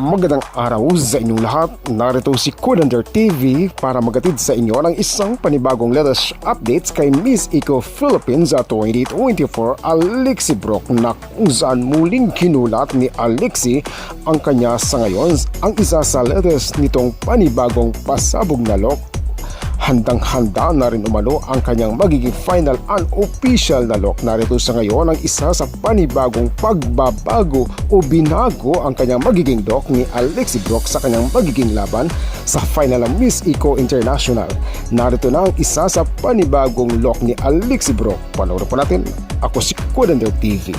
Magandang araw sa inyong lahat. Narito si Kudander TV para magatid sa inyo ng isang panibagong latest updates kay Miss Eco Philippines 2024 Alexi Brock, na kung saan muling kinulat ni Alexi ang kanya sa ngayon ang isa sa latest nitong panibagong pasabog na look. Handang-handa na rin umano ang kanyang magiging final unofficial na look. Narito sa ngayon ang isa sa panibagong pagbabago o binago ang kanyang magiging look ni Alexi Brock sa kanyang magiging laban sa final ng Miss Eco International. Narito na ang isa sa panibagong look ni Alexi Brock. Panoorin po natin. Ako si Kudander TV.